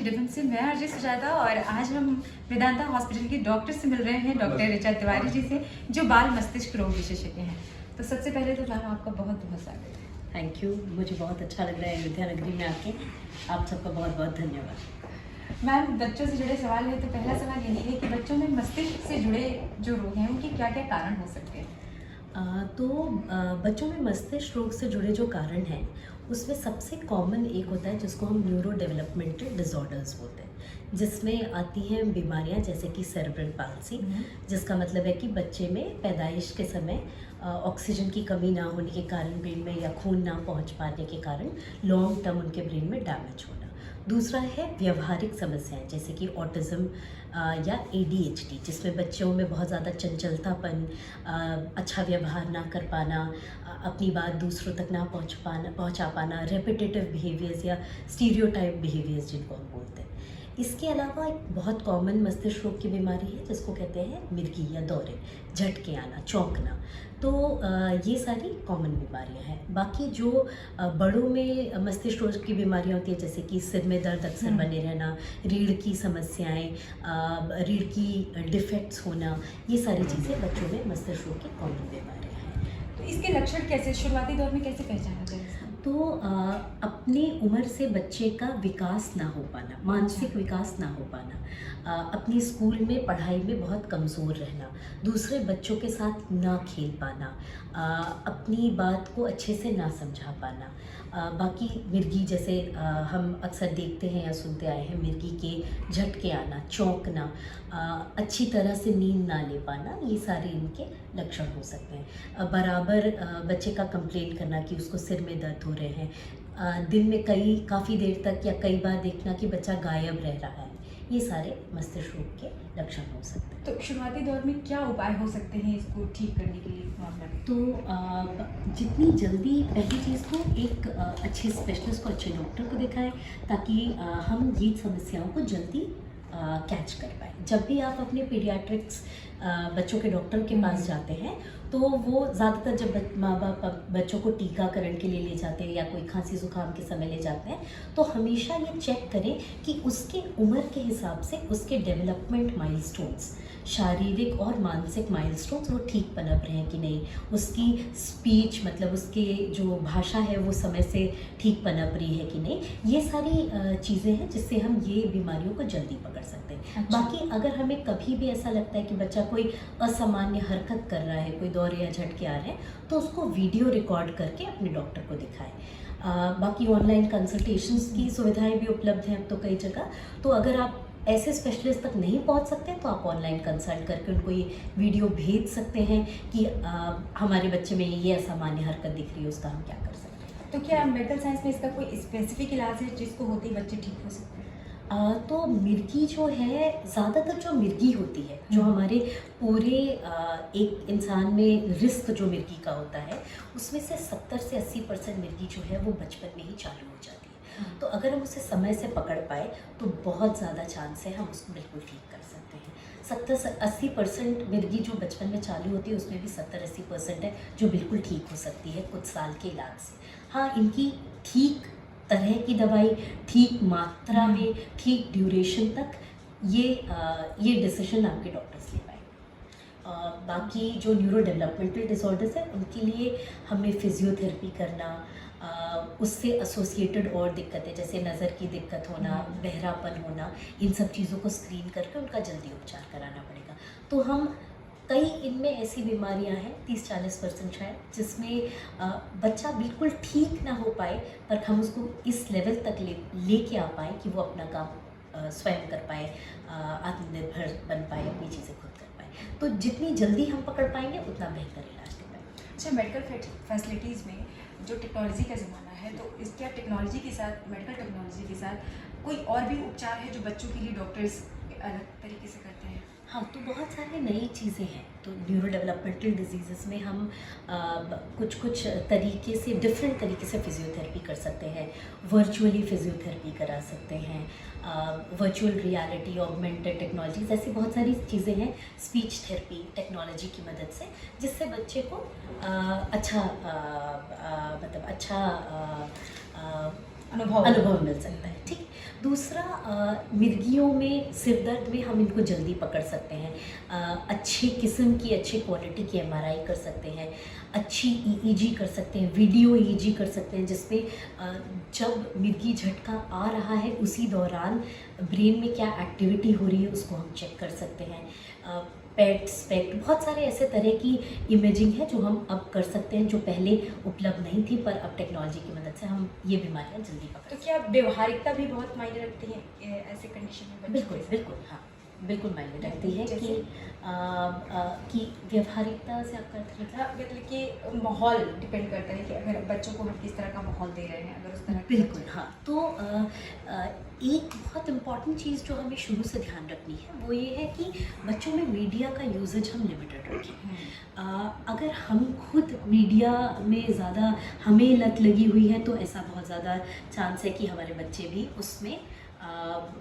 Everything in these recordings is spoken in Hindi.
डिफेंस से मैं आरजे सुजाता और आज हम वेदांता हॉस्पिटल के डॉक्टर से मिल रहे हैं, डॉक्टर ऋचा तिवारी जी से, जो बाल मस्तिष्क रोग विशेषज्ञ हैं। तो सबसे पहले तो मैम आपका बहुत बहुत स्वागत है। थैंक यू, मुझे बहुत अच्छा लग रहा है अयोध्या नगरी में आके। आप सबका बहुत बहुत धन्यवाद। मैम, बच्चों से जुड़े सवाल है, तो पहला सवाल यही है कि बच्चों में मस्तिष्क से जुड़े जो रोग हैं उनके क्या क्या कारण हो सकते हैं? बच्चों में मस्तिष्क रोग से जुड़े जो कारण हैं उसमें सबसे कॉमन एक होता है जिसको हम न्यूरो डेवलपमेंटल डिसऑर्डर्स बोलते हैं, जिसमें आती हैं बीमारियां जैसे कि सेरेब्रल पाल्सी, जिसका मतलब है कि बच्चे में पैदाइश के समय ऑक्सीजन की कमी ना होने के कारण ब्रेन में या खून ना पहुंच पाने के कारण लॉन्ग टर्म उनके ब्रेन में डैमेज होना। दूसरा है व्यवहारिक समस्याएं जैसे कि ऑटिज़म या ADHD, जिसमें बच्चों में बहुत ज़्यादा चंचलतापन, अच्छा व्यवहार ना कर पाना, अपनी बात दूसरों तक ना पहुंचा पाना, रेपिटेटिव बिहेवियर्स या स्टीरियोटाइप बिहेवियर्स जिनको हम बोलते हैं। इसके अलावा एक बहुत कॉमन मस्तिष्क रोग की बीमारी है जिसको कहते हैं मिर्गी या दौरे, झटके आना, चौंकना। तो ये सारी कॉमन बीमारियां हैं। बाकी जो बड़ों में मस्तिष्क रोग की बीमारियां होती है जैसे कि सिर में दर्द अक्सर बने रहना, रीढ़ की समस्याएं, रीढ़ की डिफेक्ट्स होना, ये सारी चीज़ें बच्चों में मस्तिष्क रोग की कॉमन बीमारियां हैं। तो इसके लक्षण कैसे, शुरुआती दौर में कैसे पहचाना जाए इसको? तो अपनी उम्र से बच्चे का विकास ना हो पाना, मानसिक विकास ना हो पाना, अपनी स्कूल में पढ़ाई में बहुत कमज़ोर रहना, दूसरे बच्चों के साथ ना खेल पाना, अपनी बात को अच्छे से ना समझा पाना, बाकी मिर्गी जैसे हम अक्सर देखते हैं या सुनते आए हैं, मिर्गी के झटके आना, चौंकना, अच्छी तरह से नींद ना ले पाना, ये सारे इनके लक्षण हो सकते हैं। बराबर बच्चे का कंप्लेंट करना कि उसको सिर में दर्द हो रहे हैं, दिन में काफ़ी देर तक या कई बार देखना कि बच्चा गायब रह रहा है, ये सारे मस्तिष्क रोग के लक्षण हो सकते हैं। तो शुरुआती दौर में क्या उपाय हो सकते हैं इसको ठीक करने के लिए मामला में? तो जितनी जल्दी पहली चीज़ तो एक अच्छे स्पेशलिस्ट को, अच्छे डॉक्टर को दिखाएं ताकि हम ये समस्याओं को जल्दी कैच कर पाए। जब भी आप अपने पीडियाट्रिक्स बच्चों के डॉक्टर के पास जाते हैं तो वो ज़्यादातर जब माँ बाप बच्चों को टीकाकरण के लिए ले जाते हैं या कोई खांसी जुकाम के समय ले जाते हैं तो हमेशा ये चेक करें कि उसके उम्र के हिसाब से उसके डेवलपमेंट माइलस्टोन्स, शारीरिक और मानसिक माइलस्टोन्स वो ठीक पनप रहे हैं कि नहीं, उसकी स्पीच मतलब उसके जो भाषा है वो समय से ठीक पनप रही है कि नहीं। ये सारी चीज़ें हैं जिससे हम ये बीमारियों को जल्दी पकड़ सकते हैं। अच्छा। बाकी अगर हमें कभी भी ऐसा लगता है कि बच्चा कोई असामान्य हरकत कर रहा है, कोई दौरे या झटके आ रहे हैं, तो उसको वीडियो रिकॉर्ड करके अपने डॉक्टर को दिखाएं। बाकी ऑनलाइन कंसल्टेशंस की सुविधाएं भी उपलब्ध हैं अब तो कई जगह। तो अगर आप ऐसे स्पेशलिस्ट तक नहीं पहुंच सकते तो आप ऑनलाइन कंसल्ट करके उनको ये वीडियो भेज सकते हैं कि हमारे बच्चे में ये असामान्य हरकत दिख रही है, उसका हम क्या कर सकते हैं। तो क्या मेडिकल साइंस में इसका कोई स्पेसिफिक इलाज है जिसको होते ही बच्चे ठीक हो सकते हैं? तो मिर्गी जो है, ज़्यादातर जो मिर्गी होती है जो हमारे पूरे एक इंसान में रिस्क जो मिर्गी का होता है उसमें से 70 से 80% मिर्गी जो है वो बचपन में ही चालू हो जाती है। तो अगर हम उसे समय से पकड़ पाए तो बहुत ज़्यादा चांस है हम उसको बिल्कुल ठीक कर सकते हैं। 70 से 80% मिर्गी जो बचपन में चालू होती है उसमें भी 70-80% है जो बिल्कुल ठीक हो सकती है कुछ साल के इलाज से। हाँ, इनकी ठीक तरह की दवाई, ठीक मात्रा में, ठीक ड्यूरेशन तक ये डिसीजन आपके डॉक्टर्स ले पाएंगे। बाकी जो न्यूरो डेवलपमेंटल डिसऑर्डर्स है उनके लिए हमें फिजियोथेरेपी करना, उससे एसोसिएटेड और दिक्कतें जैसे नज़र की दिक्कत होना, बहरापन होना, इन सब चीज़ों को स्क्रीन करके उनका जल्दी उपचार कराना पड़ेगा। तो हम कई इनमें ऐसी बीमारियां हैं 30-40% शायद जिसमें बच्चा बिल्कुल ठीक ना हो पाए पर हम उसको इस लेवल तक लेके आ पाए कि वो अपना काम स्वयं कर पाए, आत्मनिर्भर बन पाए, अपनी चीज़ें खुद कर पाए। तो जितनी जल्दी हम पकड़ पाएंगे उतना बेहतर इलाज दे पाएंगे। अच्छा, मेडिकल फैसिलिटीज़ में जो टेक्नोलॉजी का ज़माना है, तो इस क्या टेक्नोलॉजी के साथ, मेडिकल टेक्नोलॉजी के साथ कोई और भी उपचार है जो बच्चों के लिए डॉक्टर्स अलग तरीके से करते हैं? हाँ, तो बहुत सारी नई चीज़ें हैं। तो न्यूरो डेवलपमेंटल डिजीज़ में हम कुछ तरीके से, डिफरेंट तरीके से फिजियोथेरेपी कर सकते हैं। वर्चुअली फिजियोथेरेपी करा सकते हैं, वर्चुअल रियलिटी, ऑगमेंटेड टेक्नोलॉजीज, ऐसी बहुत सारी चीज़ें हैं स्पीच थेरेपी टेक्नोलॉजी की मदद से, जिससे बच्चे को अच्छा अनुभव मिल सकता है। ठीक। दूसरा, मिर्गियों में सिर दर्द में हम इनको जल्दी पकड़ सकते हैं। अच्छी किस्म की अच्छी क्वालिटी की एमआरआई कर सकते हैं, अच्छी ईईजी कर सकते हैं, वीडियो ईईजी कर सकते हैं, जिसमें जब मिर्गी झटका आ रहा है उसी दौरान ब्रेन में क्या एक्टिविटी हो रही है उसको हम चेक कर सकते हैं। पेट स्पेक्ट, बहुत सारे ऐसे तरह की इमेजिंग है जो हम अब कर सकते हैं, जो पहले उपलब्ध नहीं थी, पर अब टेक्नोलॉजी की मदद से हम ये बीमारियां जल्दी पकड़ तो सकते क्या व्यवहारिकता भी बहुत मायने रखती है ऐसे कंडीशन में हैं। बच्चों बिल्कुल के साथ? बिल्कुल, हाँ बिल्कुल मायने रखती है जैसे? कि व्यवहारिकता से आपका अर्थ मतलब। हाँ, मतलब कि माहौल डिपेंड करता है कि अगर बच्चों को हम किस तरह का माहौल दे रहे हैं, अगर उस तरह के बिल्कुल, बच्चे- हाँ। तो एक बहुत इम्पॉर्टेंट चीज़ जो हमें शुरू से ध्यान रखनी है वो ये है कि बच्चों में मीडिया का यूजेज हम लिमिटेड रखें। अगर हम खुद मीडिया में ज़्यादा हमें लत लगी हुई है तो ऐसा बहुत ज़्यादा चांस है कि हमारे बच्चे भी उसमें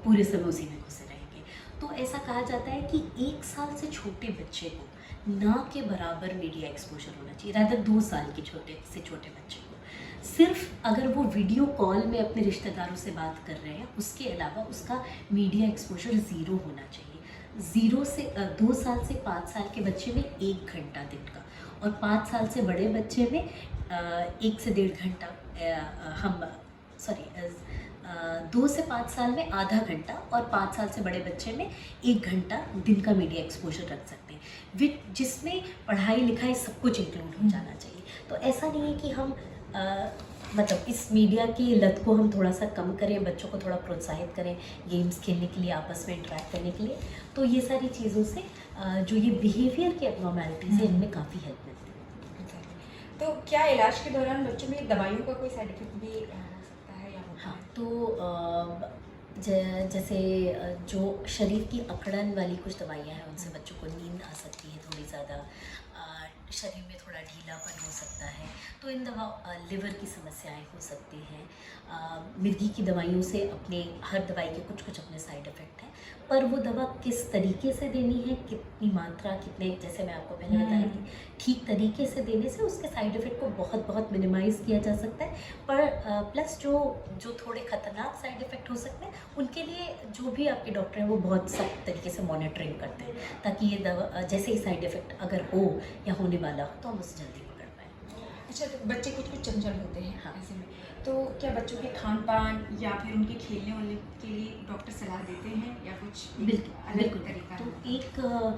पूरे समय उसी में घुसे रहेंगे। तो ऐसा कहा जाता है कि 1 साल से छोटे बच्चे को ना के बराबर मीडिया एक्सपोजर होना चाहिए, रादर 2 साल के छोटे से छोटे बच्चे को। सिर्फ अगर वो वीडियो कॉल में अपने रिश्तेदारों से बात कर रहे हैं, उसके अलावा उसका मीडिया एक्सपोजर ज़ीरो होना चाहिए। 0 से 2 साल से 5 साल के बच्चे में 1 घंटा दिन का, और 5 साल से बड़े बच्चे में 1 से 1.5 घंटा, हम सॉरी 2 से 5 साल में आधा घंटा, और 5 साल से बड़े बच्चे में 1 घंटा दिन का मीडिया एक्सपोजर रख सकते हैं, जिसमें पढ़ाई लिखाई सब कुछ इंक्लूड हो जाना चाहिए। तो ऐसा नहीं है कि हम मतलब इस मीडिया की लत को हम थोड़ा सा कम करें, बच्चों को थोड़ा प्रोत्साहित करें गेम्स खेलने के लिए, आपस में इंटरेक्ट करने के लिए। तो ये सारी चीज़ों से जो ये बिहेवियर की एब्नॉर्मैलिटीज़ है, इनमें काफ़ी हेल्प मिलती है। तो क्या इलाज के दौरान बच्चों में दवाइयों का कोई साइड इफेक्ट भी हो सकता है या होता हाँ, है? तो जैसे जो शरीर की अकड़न वाली कुछ दवाइयाँ हैं, उनसे बच्चों को नींद आ सकती है थोड़ी ज़्यादा, शरीर में थोड़ा ढीलापन हो सकता है, तो इन लिवर की समस्याएं हो सकती हैं। मिर्गी की दवाइयों से हर दवाई के कुछ कुछ अपने साइड इफ़ेक्ट हैं, पर वो दवा किस तरीके से देनी है, कितनी मात्रा, कितने, जैसे मैं आपको पहले बताया कि ठीक तरीके से देने से उसके साइड इफ़ेक्ट को बहुत बहुत मिनिमाइज़ किया जा सकता है। पर प्लस जो थोड़े ख़तरनाक साइड इफ़ेक्ट हो सकते हैं, उनके लिए जो भी आपके डॉक्टर हैं वो बहुत सख्त तरीके से मॉनिटरिंग करते हैं, ताकि ये दवा जैसे ही साइड इफ़ेक्ट अगर हो या होने वाला हो तो हम उसे जल्दी पकड़ पाएँ। अच्छा, तो बच्चे कुछ कुछ चंचल होते हैं हाँ। ऐसे में, तो क्या बच्चों के खान पान या फिर उनके खेलने वाले के लिए डॉक्टर सलाह देते हैं या कुछ बिल्कुल अलग बिल्कुल। तरीका तो है?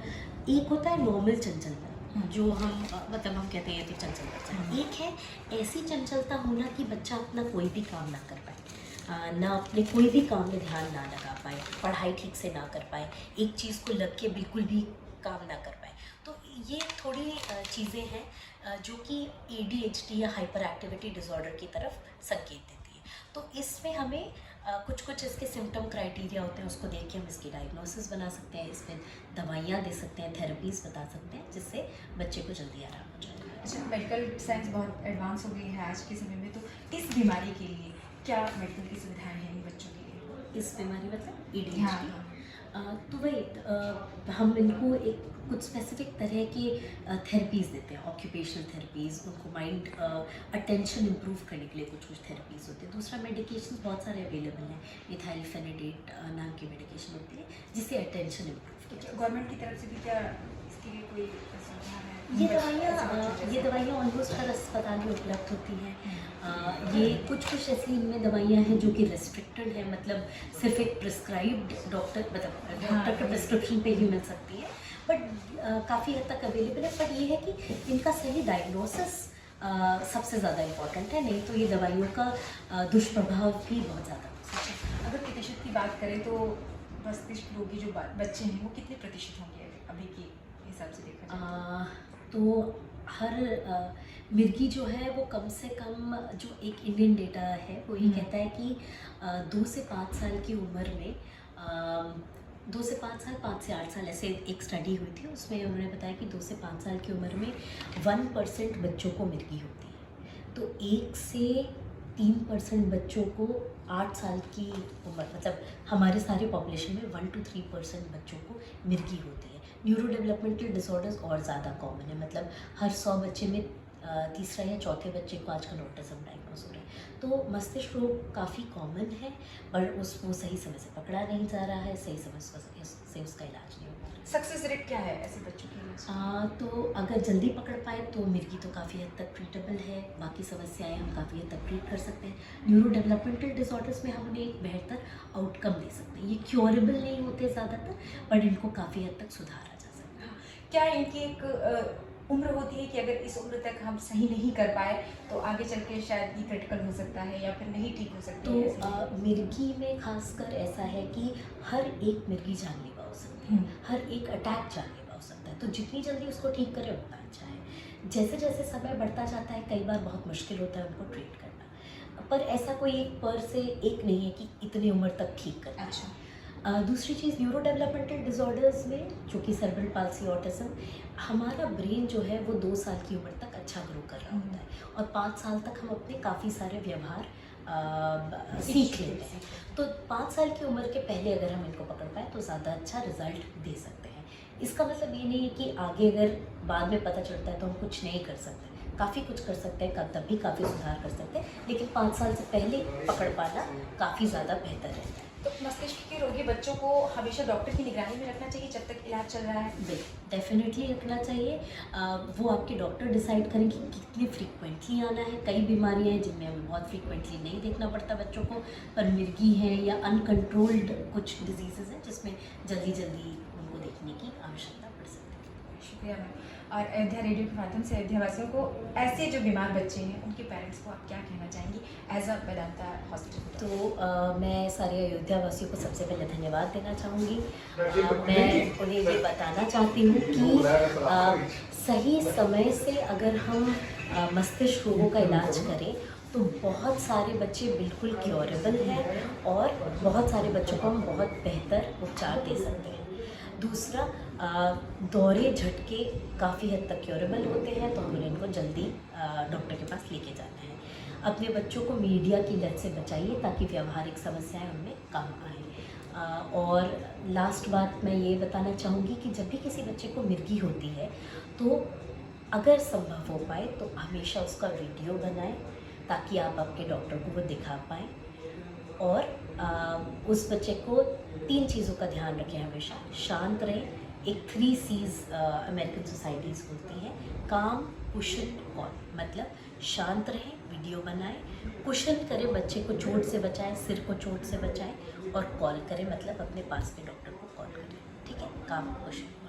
एक होता है नॉर्मल चंचलता, जो हम मतलब हम कहते हैं तो चंचल बच्चा। एक है ऐसी चंचलता होना कि बच्चा अपना कोई भी काम ना कर पाए, ना अपने कोई भी काम में ध्यान ना लगा पाए, पढ़ाई ठीक से ना कर पाए, एक चीज़ को लग के बिल्कुल भी काम ना कर पाए। तो ये थोड़ी चीज़ें हैं जो कि ADHD या हाइपर एक्टिविटी डिसऑर्डर की तरफ संकेत देती है। तो इसमें हमें कुछ कुछ इसके सिम्टम क्राइटेरिया होते हैं, उसको देख के हम इसकी डायग्नोसिस बना सकते हैं, इसमें दवाइयाँ दे सकते हैं, थेरेपीज़ बता सकते हैं, जिससे बच्चे को जल्दी आराम हो जाएगा। अच्छा, मेडिकल साइंस बहुत एडवांस हो गई है आज के समय में, तो इस बीमारी के लिए क्या मेडिकल की सुविधाएं हैं इन बच्चों के लिए? इस बीमारी मतलब ADHD। हाँ। तो हम इनको एक कुछ स्पेसिफिक तरह की थेरेपीज़ देते हैं, ऑक्यूपेशनल थेरेपीज़, उनको माइंड अटेंशन इम्प्रूव करने के लिए कुछ कुछ थेरेपीज़ होती है। दूसरा, मेडिकेशन बहुत सारे अवेलेबल हैं, इथाइलफेनिडेट नाम की मेडिकेशन होती है जिससे अटेंशन इम्प्रूव किया जाता है। गवर्नमेंट की तरफ से भी क्या इसके लिए कोई सुविधा है? ये दवाइयाँ ऑलमोस्ट हर अस्पताल में उपलब्ध होती हैं। ये कुछ ऐसी इनमें दवाइयाँ हैं जो कि रेस्ट्रिक्टेड है, मतलब सिर्फ एक प्रिस्क्राइब्ड डॉक्टर के प्रिस्क्रिप्शन पे ही मिल सकती है, बट काफ़ी हद तक अवेलेबल है। पर ये है कि इनका सही डायग्नोसिस सबसे ज़्यादा इम्पॉर्टेंट है, नहीं तो ये दवाइयों का दुष्प्रभाव भी बहुत ज़्यादा हो सकता है। अगर प्रतिशत की बात करें तो मस्तिष्क रोगी जो बच्चे हैं वो कितने प्रतिशत होंगे अभी के हिसाब से देखा जाए? तो हर मिर्गी जो है वो कम से कम, जो एक इंडियन डेटा है वो ये कहता है कि 2 से 5 साल की उम्र में 2 से 5 साल, 5 से 8 साल, ऐसे एक स्टडी हुई थी, उसमें उन्होंने बताया कि 2 से 5 साल की उम्र में 1% बच्चों को मिर्गी होती है। तो 1 से 3% बच्चों को 8 साल की उम्र, मतलब हमारे सारे पॉपुलेशन में 1 to 3% बच्चों को मिर्गी होती है। न्यूरो डेवलपमेंटल डिसऑर्डर्स और ज़्यादा कॉमन है, मतलब हर 100 बच्चे में तीसरा या चौथे बच्चे को आजकल ऑटिज्म डायग्नोज हो रहा है। तो मस्तिष्क रोग काफ़ी कॉमन है, पर वो सही समय से पकड़ा नहीं जा रहा है, सही समय से उसका इलाज नहीं हो पा रहा। सक्सेस रेट क्या है ऐसे बच्चों के लिए? तो अगर जल्दी पकड़ पाए तो मिर्गी तो काफ़ी हद तक ट्रीटेबल है, बाकी समस्याएं हम काफ़ी हद तक ट्रीट कर सकते हैं। न्यूरो डेवलपमेंटल डिसऑर्डर्स में हम उन्हें एक बेहतर आउटकम दे सकते हैं। ये क्योरेबल नहीं होते ज़्यादातर, पर इनको काफ़ी हद तक सुधारा जा सकता है। हाँ, क्या इनकी एक उम्र होती है कि अगर इस उम्र तक हम सही नहीं कर पाए तो आगे चल के शायद ये क्रिटिकल हो सकता है या फिर नहीं ठीक हो सकती तो है ऐसे? मिर्गी में खासकर ऐसा है कि हर एक मिर्गी जानलेवा हो सकती है, हर एक अटैक जानलेवा हो सकता है, तो जितनी जल्दी उसको ठीक करें उतना अच्छा है। जैसे जैसे समय बढ़ता जाता है कई बार बहुत मुश्किल होता है उनको ट्रीट करना, पर ऐसा कोई एक पर से एक नहीं है कि इतनी उम्र तक ठीक करना है। अच्छा। दूसरी चीज़ न्यूरो डेवलपमेंटल डिसऑर्डर्स में, जो कि सेरेब्रल पाल्सी ऑटिज्म, हमारा ब्रेन जो है वो 2 साल की उम्र तक अच्छा ग्रो कर रहा होता है और 5 साल तक हम अपने काफ़ी सारे व्यवहार सीख लेते हैं। तो 5 साल की उम्र के पहले अगर हम इनको पकड़ पाए तो ज़्यादा अच्छा रिजल्ट दे सकते हैं। इसका मतलब ये नहीं है कि आगे अगर बाद में पता चलता है तो हम कुछ नहीं कर सकते, काफ़ी कुछ कर सकते हैं, तब भी काफ़ी सुधार कर सकते हैं, लेकिन 5 साल से पहले पकड़ पाना काफ़ी ज़्यादा बेहतर रहता है। तो मस्तिष्क के रोगी बच्चों को हमेशा डॉक्टर की निगरानी में रखना चाहिए जब तक इलाज चल रहा है? डेफिनेटली रखना चाहिए। वो आपके डॉक्टर डिसाइड करें कि कितनी फ्रीक्वेंटली आना है। कई बीमारियां हैं जिनमें हमें बहुत फ्रीक्वेंटली नहीं देखना पड़ता बच्चों को, पर मिर्गी है या अनकंट्रोल्ड कुछ डिजीज़ हैं जिसमें जल्दी जल्दी उनको देखने की आवश्यकता पड़ सकती है। शुक्रिया मैम। और अयोध्या रेडियो के माध्यम से अयोध्या वासियों को, ऐसे जो बीमार बच्चे हैं उनके पेरेंट्स को आप क्या कहना चाहेंगी एज अ वेदांता हॉस्पिटल? तो मैं सारे अयोध्या वासियों को सबसे पहले धन्यवाद देना चाहूँगी। मैं उन्हें ये बताना चाहती हूँ कि सही समय से अगर हम मस्तिष्क रोगों का इलाज करें तो बहुत सारे बच्चे बिल्कुल क्योरेबल हैं और बहुत सारे बच्चों को हम बहुत बेहतर उपचार दे सकते हैं। दूसरा, दौरे झटके काफ़ी हद तक क्योरेबल होते हैं, तो हमें इनको जल्दी डॉक्टर के पास लेके जाना है। अपने बच्चों को मीडिया की लत से बचाइए ताकि व्यावहारिक समस्याएं उनमें कम आएँ। और लास्ट बात मैं ये बताना चाहूँगी कि जब भी किसी बच्चे को मिर्गी होती है तो अगर संभव हो पाए तो हमेशा उसका वीडियो बनाएं ताकि आप आपके डॉक्टर को वो दिखा पाएँ। और उस बच्चे को 3 चीज़ों का ध्यान रखें हमेशा। शांत रहें, एक 3 C's अमेरिकन सोसाइटीज़ बोलती हैं, काम, कुशन, कॉल। मतलब शांत रहें, वीडियो बनाएं, कुशन करें, बच्चे को चोट से बचाएं, सिर को चोट से बचाएं, और कॉल करें मतलब अपने पास के डॉक्टर को कॉल करें। ठीक है, काम, कुशन।